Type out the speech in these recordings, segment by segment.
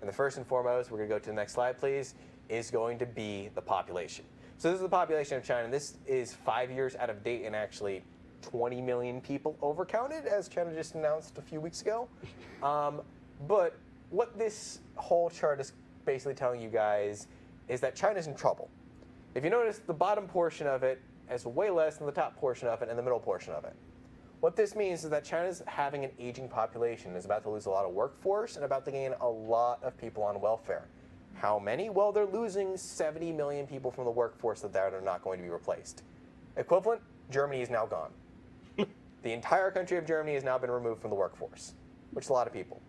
And the first and foremost, we're going to go to the next slide, please, is going to be the population. So this is the population of China. And this is 5 years out of date and actually 20 million people overcounted, as China just announced a few weeks ago. But what this whole chart is basically telling you guys is that China's in trouble. If you notice, the bottom portion of it is way less than the top portion of it and the middle portion of it. What this means is that China's having an aging population, is about to lose a lot of workforce and about to gain a lot of people on welfare. How many? Well, they're losing 70 million people from the workforce that are not going to be replaced. Equivalent, Germany is now gone. The entire country of Germany has now been removed from the workforce, which is a lot of people.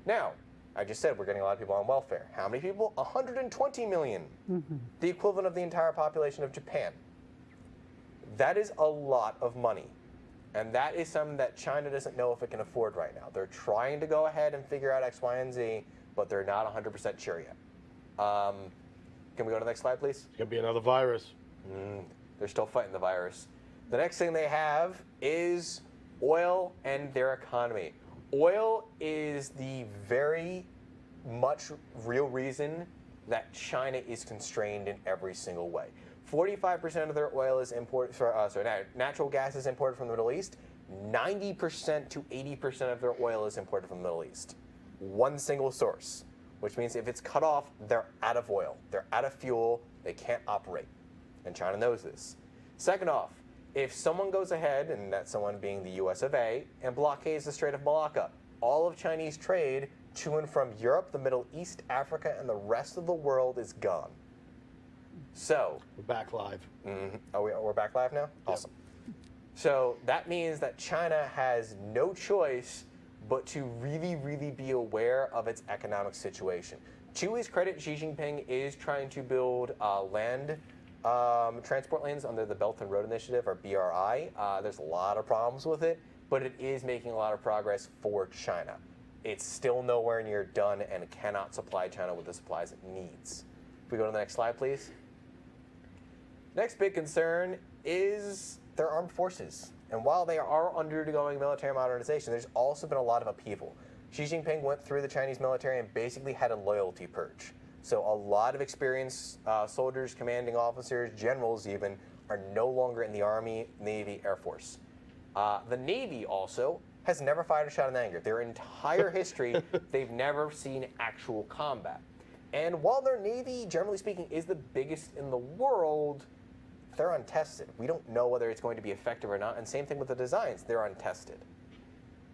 Now, I just said we're getting a lot of people on welfare. How many people? 120 million. The equivalent of the entire population of Japan. That is a lot of money. And that is something that China doesn't know if it can afford right now. They're trying to go ahead and figure out X, Y, and Z, but they're not 100% sure yet. Can we go to the next slide, please? It's going to be another virus. They're still fighting the virus. The next thing they have is oil and their economy. Oil is the very much real reason that China is constrained in every single way. 45% of their oil is imported, natural gas is imported from the Middle East. 90% to 80% of their oil is imported from the Middle East. One single source, which means if it's cut off, they're out of oil. They're out of fuel. They can't operate. And China knows this. Second off, if someone goes ahead, and that someone being the US of A, and blockades the Strait of Malacca, all of Chinese trade to and from Europe, the Middle East, Africa, and the rest of the world is gone. So we're back live. We're back live now? Yep. Awesome. So that means that China has no choice but to really, really be aware of its economic situation. To his credit, Xi Jinping is trying to build transport lanes under the Belt and Road Initiative, or BRI. There's a lot of problems with it, but it is making a lot of progress for China. It's still nowhere near done and cannot supply China with the supplies it needs. If we go to the next slide, please. Next big concern is their armed forces. And while they are undergoing military modernization, there's also been a lot of upheaval. Xi Jinping went through the Chinese military and basically had a loyalty purge. So a lot of experienced soldiers, commanding officers, generals even, are no longer in the Army, Navy, Air Force. The Navy also has never fired a shot in anger. Their entire history, they've never seen actual combat. And while their Navy, generally speaking, is the biggest in the world, they're untested. We don't know whether it's going to be effective or not, and same thing with the designs, they're untested.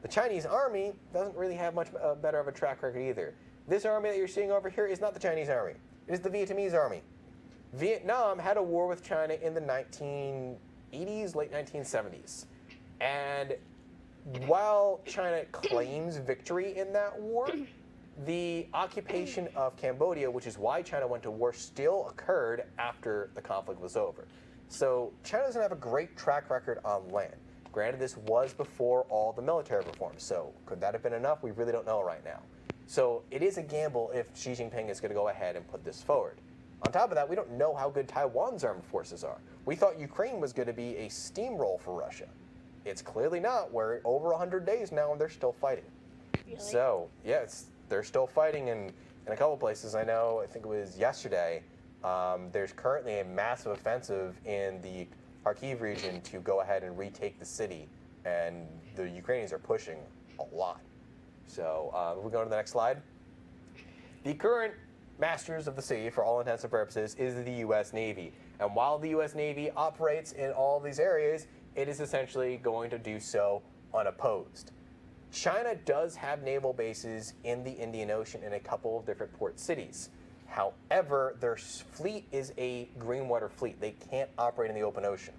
The Chinese Army doesn't really have much better of a track record either. This army that you're seeing over here is not the Chinese Army. It is the Vietnamese Army. Vietnam had a war with China in the 1980s, late 1970s. And while China claims victory in that war, the occupation of Cambodia, which is why China went to war, still occurred after the conflict was over. So China doesn't have a great track record on land. Granted, this was before all the military reforms, so could that have been enough? We really don't know right now. So it is a gamble if Xi Jinping is going to go ahead and put this forward. On top of that, we don't know how good Taiwan's armed forces are. We thought Ukraine was going to be a steamroll for Russia. It's clearly not. We're over 100 days now and they're still fighting. Really? So, yeah, they're still fighting in a couple places. I know, I think it was yesterday, there's currently a massive offensive in the Kharkiv region to go ahead and retake the city, and the Ukrainians are pushing a lot. So we'll go to the next slide. The current masters of the sea, for all intents and purposes, is the U.S. Navy. And while the U.S. Navy operates in all of these areas, it is essentially going to do so unopposed. China does have naval bases in the Indian Ocean in a couple of different port cities. However, their fleet is a green water fleet. They can't operate in the open ocean.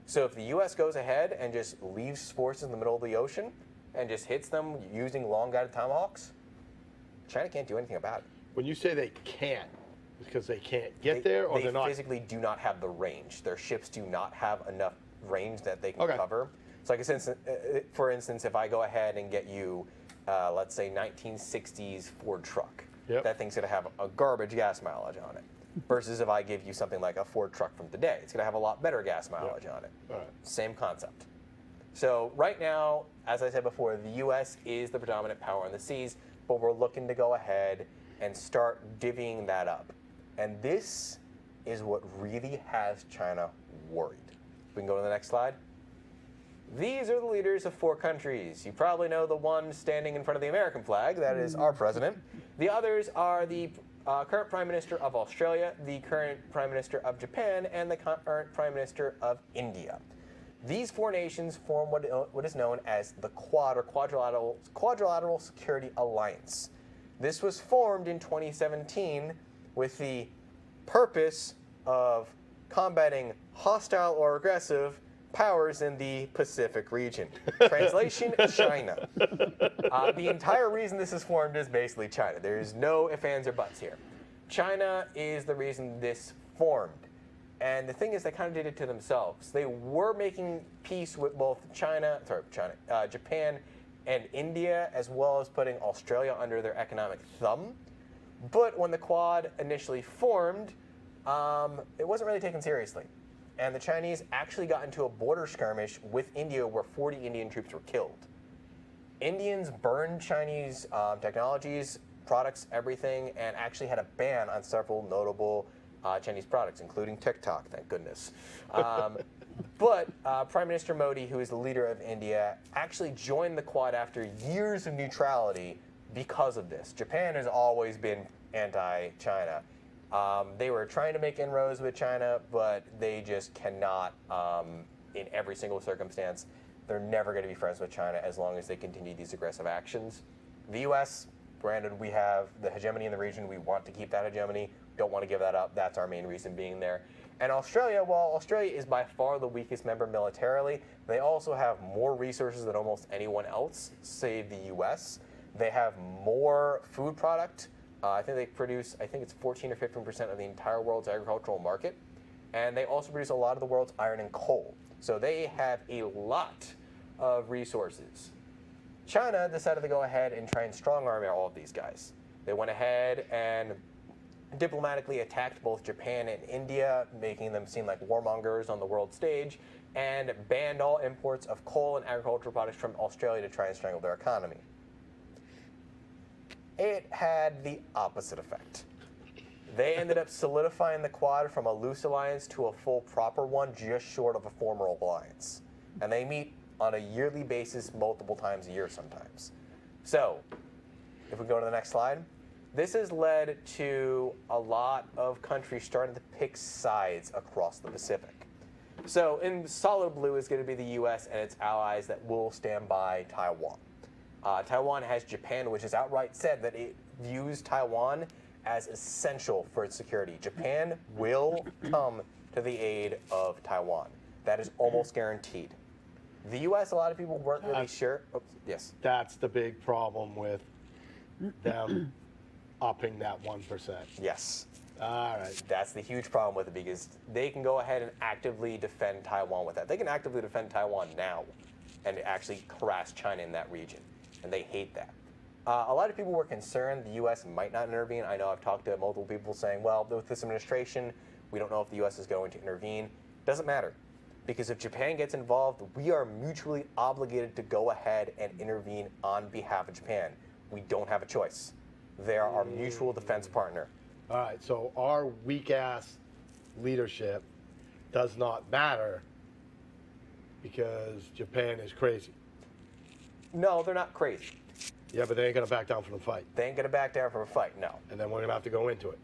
So if the U.S. goes ahead and just leaves forces in the middle of the ocean and just hits them using long-guided tomahawks, China can't do anything about it. When you say they can't, because they can't get there, or they're not? They physically do not have the range. Their ships do not have enough range that they can cover. So, like, for instance, if I go ahead and get you, let's say, 1960s Ford truck, that thing's going to have a garbage gas mileage on it. Versus if I give you something like a Ford truck from today, it's going to have a lot better gas mileage on it. Same concept. So right now, as I said before, the U.S. is the predominant power on the seas, but we're looking to go ahead and start divvying that up. And this is what really has China worried. We can go to the next slide. These are the leaders of 4 countries. You probably know the one standing in front of the American flag. That is our president. The others are the current Prime Minister of Australia, the current Prime Minister of Japan, and the current Prime Minister of India. These 4 nations form what is known as the Quad, or Quadrilateral Security Alliance. This was formed in 2017 with the purpose of combating hostile or aggressive powers in the Pacific region. Translation, China. The entire reason this is formed is basically China. There's no ifs, ands, or buts here. China is the reason this formed. And the thing is, they kind of did it to themselves. They were making peace with both Japan and India, as well as putting Australia under their economic thumb. But when the Quad initially formed, it wasn't really taken seriously. And the Chinese actually got into a border skirmish with India where 40 Indian troops were killed. Indians burned Chinese technologies, products, everything, and actually had a ban on several notable Chinese products, including TikTok, thank goodness. But Prime Minister Modi, who is the leader of India, actually joined the Quad after years of neutrality because of this. Japan has always been anti-China. They were trying to make inroads with China, but they just cannot, in every single circumstance. They're never going to be friends with China as long as they continue these aggressive actions. The U.S., granted, we have the hegemony in the region. We want to keep that hegemony. Don't want to give that up. That's our main reason being there. And Australia, while Australia is by far the weakest member militarily, they also have more resources than almost anyone else, save the U.S. They have more food product. I think they produce, it's 14 or 15% of the entire world's agricultural market. And they also produce a lot of the world's iron and coal. So they have a lot of resources. China decided to go ahead and try and strong-arm all of these guys. They went ahead and diplomatically attacked both Japan and India, making them seem like warmongers on the world stage, and banned all imports of coal and agricultural products from Australia to try and strangle their economy. It had the opposite effect. They ended up solidifying the Quad from a loose alliance to a full proper one, just short of a formal alliance. And they meet on a yearly basis multiple times a year sometimes. So, if we go to the next slide, this has led to a lot of countries starting to pick sides across the Pacific. So, in solid blue is going to be the U.S. and its allies that will stand by Taiwan. Taiwan has Japan, which has outright said that it views Taiwan as essential for its security. Japan will come to the aid of Taiwan. That is almost guaranteed. The U.S., a lot of people weren't really sure. Oops, yes. That's the big problem with them upping that 1%. Yes. All right. That's the huge problem with it, because they can go ahead and actively defend Taiwan with that. They can actively defend Taiwan now and actually harass China in that region, and they hate that. A lot of people were concerned the U.S. might not intervene. I know I've talked to multiple people saying, well, with this administration, we don't know if the U.S. is going to intervene. Doesn't matter, because if Japan gets involved, we are mutually obligated to go ahead and intervene on behalf of Japan. We don't have a choice. They are our mutual defense partner. All right, so our weak-ass leadership does not matter because Japan is crazy. No, they're not crazy. Yeah, but they ain't going to back down from the fight. They ain't going to back down from a fight, no. And then we're going to have to go into it.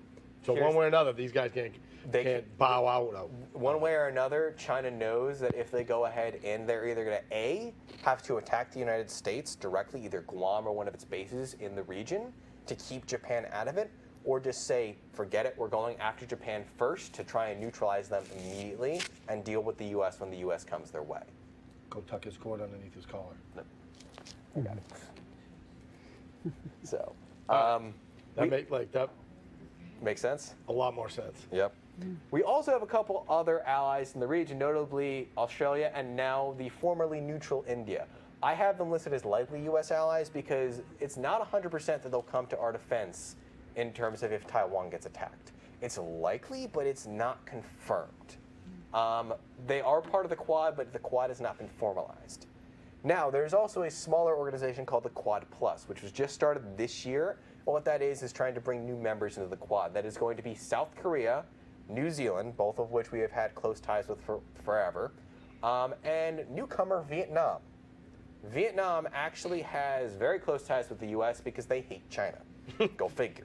So one way or another, these guys can't bow out. One way or another, China knows that if they go ahead and they're either going to, A, have to attack the United States directly, either Guam or one of its bases in the region, to keep Japan out of it, or just say, forget it, we're going after Japan first to try and neutralize them immediately and deal with the U.S. when the U.S. comes their way. Go tuck his cord underneath his collar. No. I got it. So, that makes sense? A lot more sense. Yep. We also have a couple other allies in the region, notably Australia and now the formerly neutral India. I have them listed as likely U.S. allies because it's not 100% that they'll come to our defense in terms of if Taiwan gets attacked. It's likely, but it's not confirmed. They are part of the Quad, but the Quad has not been formalized. Now, there's also a smaller organization called the Quad Plus, which was just started this year, Well, what that is trying to bring new members into the Quad. That is going to be South Korea, New Zealand, both of which we have had close ties with for forever, and newcomer Vietnam. Vietnam actually has very close ties with the U.S. because they hate China. Go figure.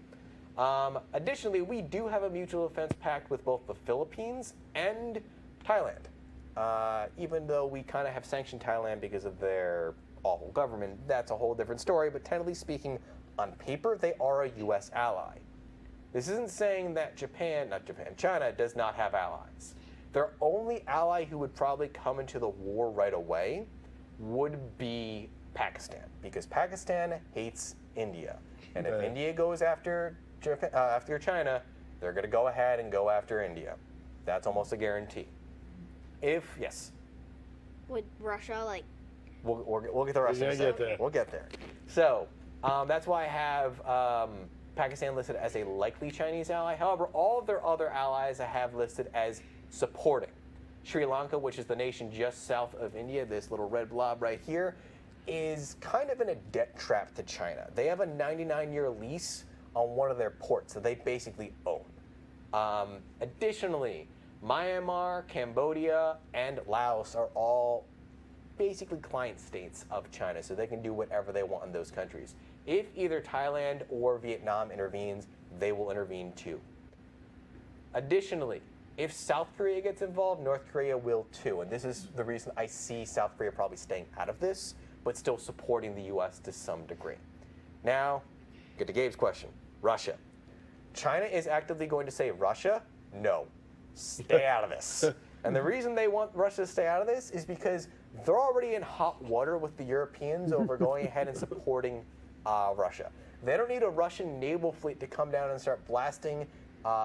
Additionally, we do have a mutual defense pact with both the Philippines and Thailand. Even though we kind of have sanctioned Thailand because of their awful government, that's a whole different story. But technically speaking, on paper, they are a U.S. ally. This isn't saying that China does not have allies. Their only ally who would probably come into the war right away would be Pakistan, because Pakistan hates India. And if India goes after China, they're going to go ahead and go after India. That's almost a guarantee. Yes. Would Russia, like... We'll get the Russians. We'll get there. So, that's why I have Pakistan listed as a likely Chinese ally. However, all of their other allies I have listed as supporting. Sri Lanka, which is the nation just south of India, this little red blob right here, is kind of in a debt trap to China. They have a 99-year lease on one of their ports that they basically own. Additionally, Myanmar, Cambodia, and Laos are all basically client states of China, so they can do whatever they want in those countries. If either Thailand or Vietnam intervenes, they will intervene too. Additionally, if South Korea gets involved, North Korea will too, and this is the reason I see South Korea probably staying out of this, but still supporting the U.S. to some degree. Now, get to Gabe's question. Russia. China is actively going to say, Russia, no, stay out of this. And the reason they want Russia to stay out of this is because they're already in hot water with the Europeans over going ahead and supporting Russia. They don't need a Russian naval fleet to come down and start blasting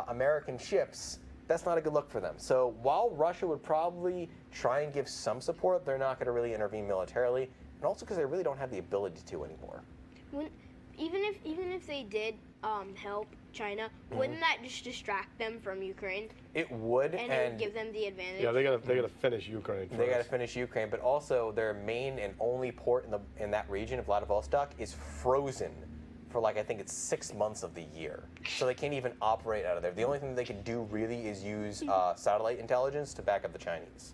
American ships. That's not a good look for them. So while Russia would probably try and give some support, they're not going to really intervene militarily, and also because they really don't have the ability to anymore. Even if they did help China, wouldn't that just distract them from Ukraine? It would, and it would give them the advantage. Yeah, they gotta finish Ukraine first. They gotta finish Ukraine, but also their main and only port in that region of Vladivostok is frozen for I think it's 6 months of the year. So they can't even operate out of there. The only thing they can do really is use satellite intelligence to back up the Chinese.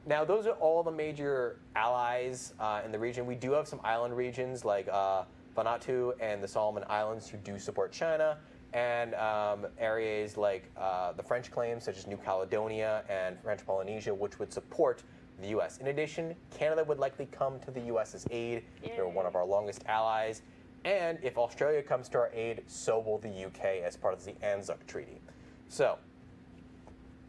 Now, those are all the major allies in the region. We do have some island regions like Vanuatu and the Solomon Islands who do support China, and areas like the French claims, such as New Caledonia and French Polynesia, which would support the U.S. In addition, Canada would likely come to the U.S.'s aid. They're one of our longest allies. And if Australia comes to our aid, so will the UK as part of the ANZUC Treaty. So,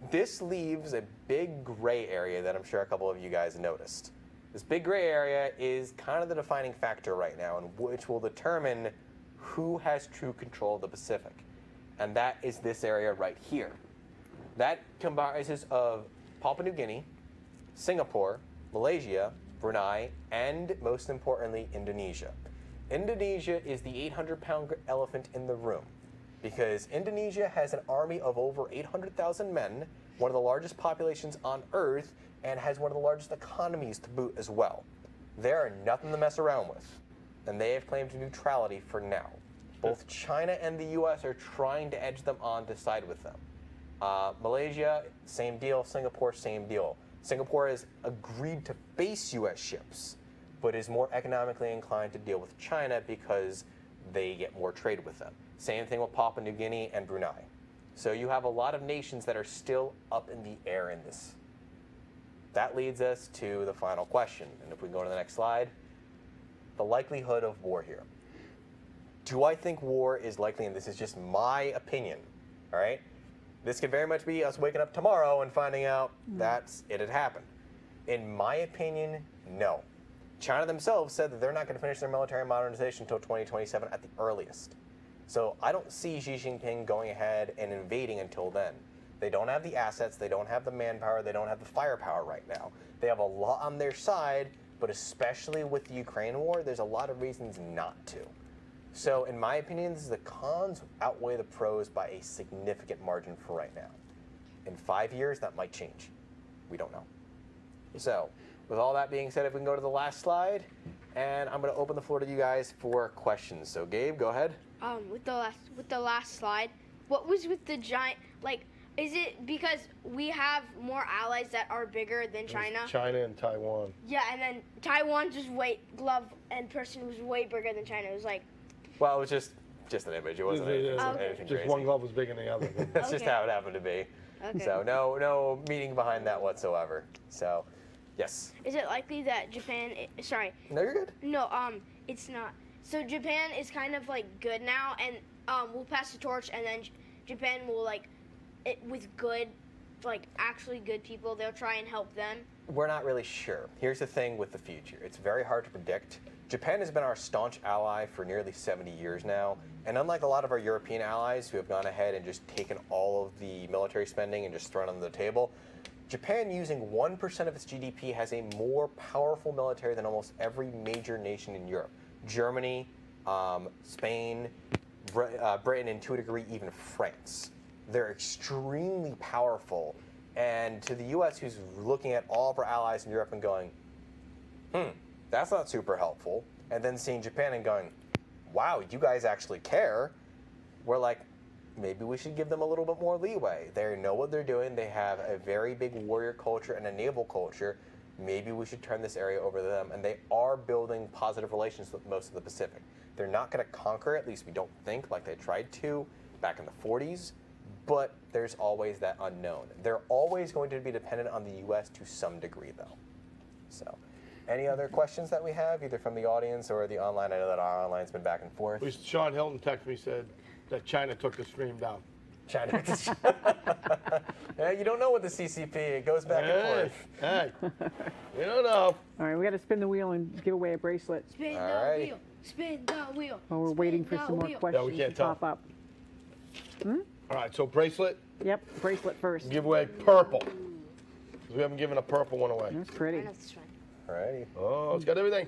this leaves a big gray area that I'm sure a couple of you guys noticed. This big gray area is kind of the defining factor right now, and which will determine who has true control of the Pacific. And that is this area right here. That comprises of Papua New Guinea, Singapore, Malaysia, Brunei, and most importantly, Indonesia. Indonesia is the 800-pound elephant in the room because Indonesia has an army of over 800,000 men, one of the largest populations on Earth, and has one of the largest economies to boot as well. They are nothing to mess around with, and they have claimed neutrality for now. Both China and the U.S. are trying to edge them on to side with them. Malaysia, same deal. Singapore, same deal. Singapore has agreed to base U.S. ships, but is more economically inclined to deal with China because they get more trade with them. Same thing with Papua New Guinea and Brunei. So you have a lot of nations that are still up in the air in this. That leads us to the final question. And if we go to the next slide, the likelihood of war here. Do I think war is likely? And this is just my opinion, all right? This could very much be us waking up tomorrow and finding out that it had happened. In my opinion, no. China themselves said that they're not going to finish their military modernization until 2027 at the earliest. So I don't see Xi Jinping going ahead and invading until then. They don't have the assets, they don't have the manpower, they don't have the firepower right now. They have a lot on their side, but especially with the Ukraine war, there's a lot of reasons not to. So in my opinion, the cons outweigh the pros by a significant margin for right now. In 5 years, that might change. We don't know. So, with all that being said, if we can go to the last slide, And I'm going to open the floor to you guys for questions. So, Gabe, go ahead. With the last slide, what was with the giant? Like, is it because we have more allies that are bigger than China? China and Taiwan. Yeah, and then Taiwan's just glove and person was way bigger than China. It was like. Well, it was just an image. It wasn't anything, anything Just crazy. one glove was bigger than the other. That's just how it happened to be. Okay. So no meaning behind that whatsoever. So, yes. Is it likely that Japan? Sorry. No, you're good. No, it's not. So Japan is kind of like good now, and we'll pass the torch, and then Japan will with good, like actually good people, they'll try and help them. We're not really sure. Here's the thing with the future. It's very hard to predict. Japan has been our staunch ally for nearly 70 years now, and unlike a lot of our European allies who have gone ahead and just taken all of the military spending and just thrown it on the table, Japan, using 1% of its GDP, has a more powerful military than almost every major nation in Europe. Germany, Spain, Britain, and to a degree even France. They're extremely powerful, and to the U.S., who's looking at all of our allies in Europe and going, that's not super helpful, and then seeing Japan and going, wow, you guys actually care, we're like, maybe we should give them a little bit more leeway. They know what they're doing. They have a very big warrior culture and a naval culture. Maybe we should turn this area over to them, and they are building positive relations with most of the Pacific. They're not going to conquer, at least we don't think, like they tried to back in the 40s, but there's always that unknown. They're always going to be dependent on the U.S. to some degree, though. So, any other questions that we have, either from the audience or the online? I know that our online's been back and forth. Sean Hilton texted me, said that China took the stream down. China. Yeah, you don't know with the CCP. It goes back and forth. Hey, you don't know. All right, we got to spin the wheel and give away a bracelet Spin Alrighty. the wheel. Spin the wheel. while we're spin waiting for the some more wheel. questions we can't to pop tell. up. All right, so bracelet, Yep, bracelet first. give away purple. 'Cause we haven't given a purple one away. That's I pretty. know this one. Alrighty. Oh, it's got everything.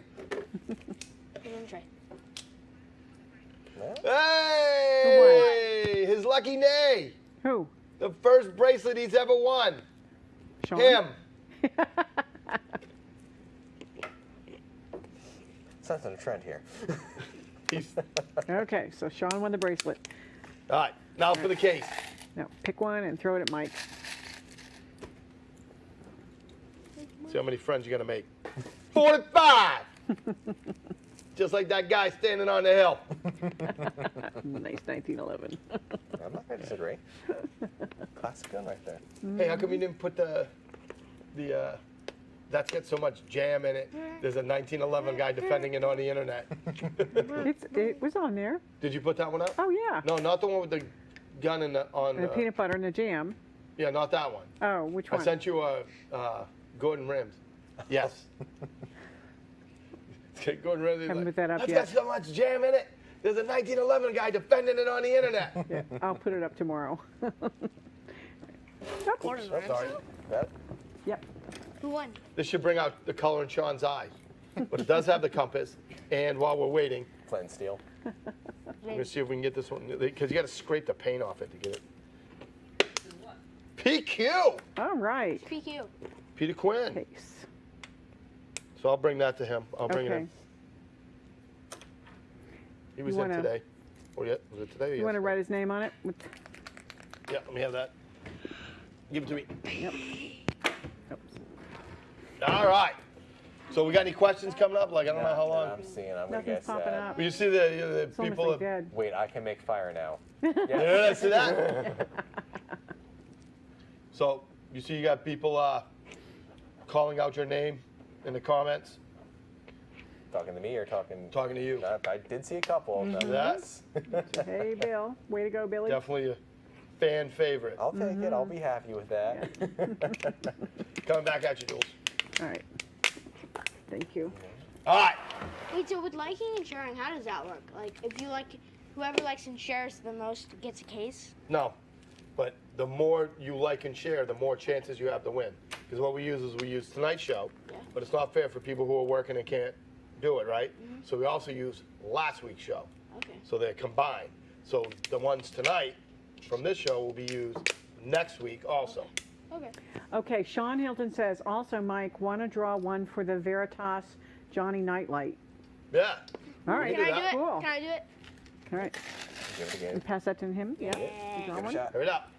I'm gonna try. Yeah. Hey! His lucky day. Who? The first bracelet he's ever won. Sean? Him. Something a trend here. He's, Okay, so Sean won the bracelet. all right, now for the case. Now pick one and throw it at Mike. See how many friends you're going to make. 45! Just like that guy standing on the hill. Nice 1911. I'm not going to disagree. Classic gun right there. Hey, how come you didn't put the that's got so much jam in it. There's a 1911 guy defending it on the internet. It was on there. Did you put that one up? Oh yeah. No, not the one with the gun in the, on And the peanut butter and the jam. Yeah, not that one. Oh, which I one? sent you a Gordon Rims. Yes. Okay, Gordon Rims. Haven't put that up That's yet. got so much jam in it. There's a 1911 guy defending it on the internet. Yeah, I'll put it up tomorrow. Gordon I'm sorry. Ramsay? That? Yep. Who won? This should bring out the color in Sean's eye. But it does have the compass. And while we're waiting, Flint and steel. I'm going to see if we can get this one. Because you got to scrape the paint off it to get it. PQ! All right. PQ. Peter Quinn. Case. So I'll bring that to him. I'll bring it Okay. in. He was You in wanna- today. Oh, yeah. Was it today or You want to yesterday? write his name on it? Yeah, let me have that. Give it to me. Yep. Oops. All right. So we got any questions coming up? Like, I don't know how long. I'm seeing. I'm going to Nothing's guess. popping up. Well, you see the It's almost people. like dead. Wait, I can make fire now. Yeah, see that? So you see, you got people calling out your name in the comments, Talking to me or talking? talking to you. I did see a couple. That's Hey, Bill. Way to go, Billy. definitely a fan favorite. I'll take it. I'll be happy with that. Coming back at you, Jules. All right. Thank you. All right. Wait, so with liking and sharing, how does that work? Like, if you like, whoever likes and shares the most gets a case? No, but the more you like and share, the more chances you have to win. Because what we use is we use tonight's show, but it's not fair for people who are working and can't do it, right? So we also use last week's show. Okay. So they're combined. So the ones tonight from this show will be used next week also. Okay. Okay, Sean Hilton says, also, Mike, want to draw one for the Veritas Johnny Nightlight. Yeah. All right. Can I do it? Cool. Can I do it? All right. Give it a You game. pass that to him? Yeah. You draw Give it a one? shot. Hurry it up.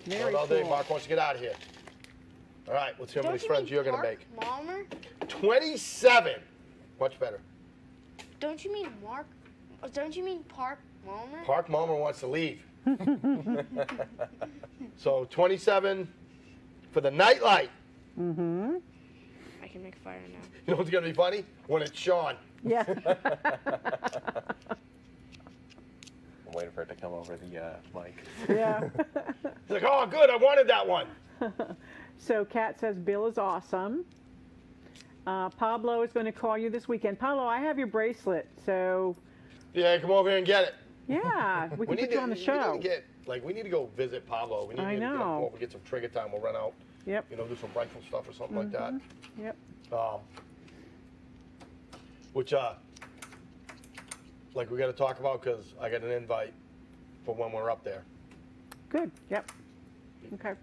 Very Hold all day. cool. Mark wants to get out of here. All right. Let's see how many friends you're going to make. Malmer? 27. Much better. Don't you mean Mark? Don't you mean Park Malmer? Park Mulmer wants to leave. So 27 for the nightlight. Mm-hmm. I can make fire now. You know what's going to be funny? When it's Sean. Yeah. I'm waiting for it to come over the mic. Yeah. He's like, oh, good. I wanted that one. So Kat says Bill is awesome. Pablo is going to call you this weekend. Pablo, I have your bracelet, so Yeah, come over here and get it. yeah, we can put you on the show. We need to go visit Pablo. We need I to get him know. over, get some trigger time. We'll run out, Yep. do some rifle stuff or something like that. Yep. Which, we got to talk about because I got an invite for when we're up there. Good. Yep. Okay.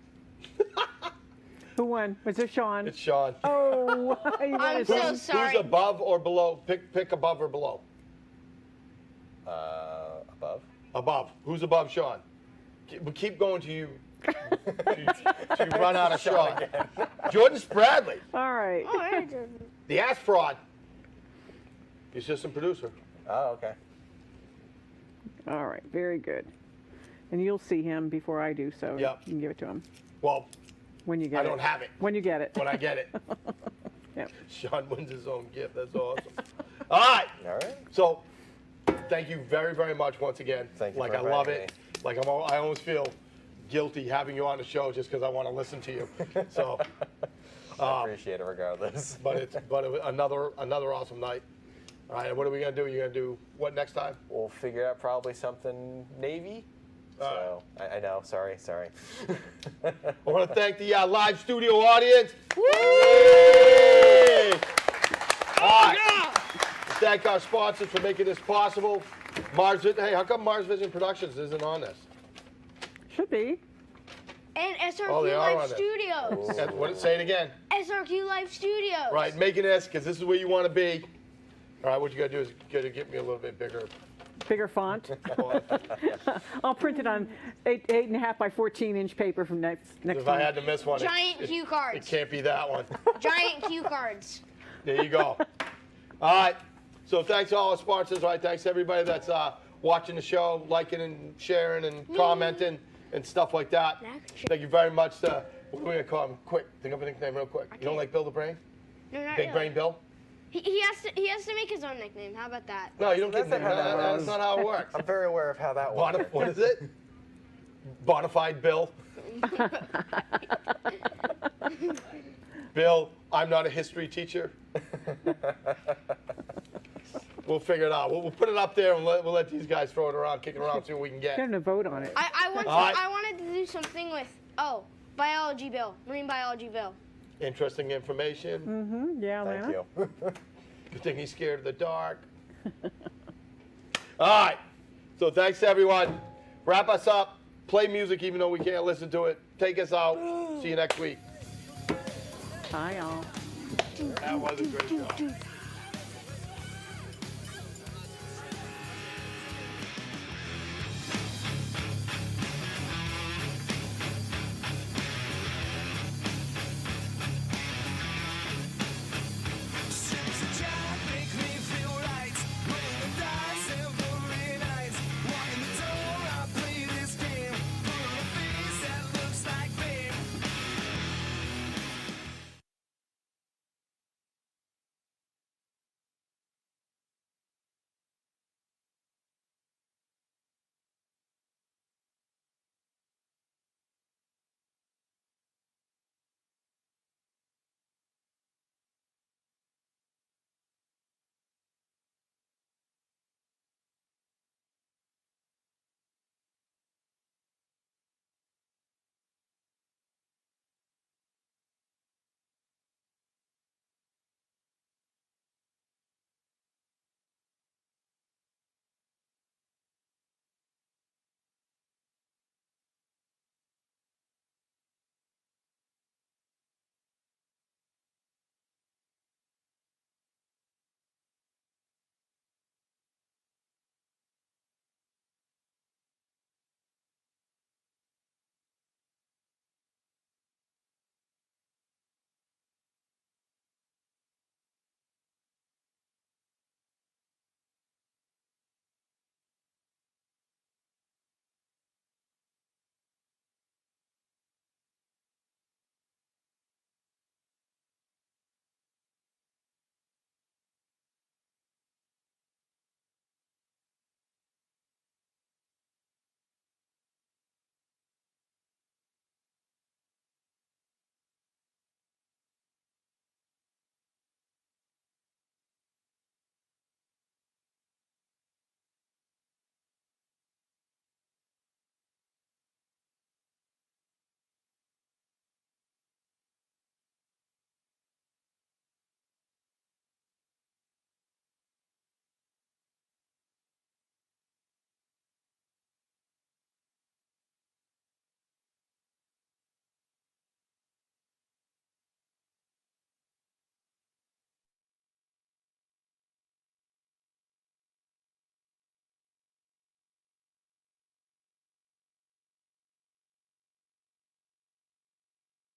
Who won? Was it Sean? It's Sean. Oh, you I'm wanted so to- sorry. Who's above or below? Pick above or below. Above. Above. Who's above Sean? We keep going to you. to run out of Sean. Jordan Spradley, All right. Oh, I did. the ass fraud. The assistant producer. Oh, okay. All right. Very good. And you'll see him before I do, so Yep. you can give it to him Well, when you get I it. don't have it. When you get it. When I get it. Yep. Sean wins his own gift. That's awesome. All right. All right. So, thank you very, very much once again. Thank you Like for I love inviting it. Like I almost feel guilty having you on the show just because I want to listen to you. So, I appreciate it regardless. but it was another awesome night. All right. And what are we gonna do? You're gonna do what next time? We'll figure out probably something Navy. So I know. Sorry. I want to thank the live studio audience. Woo! Yay! All right. Thank our sponsors for making this possible. Hey, how come Mars Vision Productions isn't on this? Should be. And SRQ Oh, they are Live on it. Studios. Say it again. SRQ Live Studios. Right, making this because this is where you want to be. All right, what you got to do is got to get me a little bit bigger. Bigger font. I'll print it on 8.5 by 14-inch paper from next If time. I had to miss one, Giant cue cards. it can't be that one. Giant cue cards. There you go. All right. So thanks to all our sponsors. All right. Thanks to everybody that's watching the show, liking and sharing and commenting and stuff like that. Thank you very much. What are we going to call him? Quick. Think of a nickname real quick. You don't like Bill the Brain? No, not Big really. Brain Bill? He has to make his own nickname. How about that? No, you don't get That's not how that That's works. not how it works. I'm very aware of how that works. What is it? Bonafide Bill. Bill, I'm not a history teacher. We'll figure it out. We'll put it up there and we'll let these guys throw it around, kick it around, see what we can get. Get him to vote on it. I wanted to do something with biology Bill, marine biology Bill. Interesting information. Mm-hmm. Yeah, Thank Lana. you. Good thing he's scared of the dark. All right. So thanks to everyone. Wrap us up. Play music even though we can't listen to it. Take us out. See you next week. Bye, y'all. That was a great job.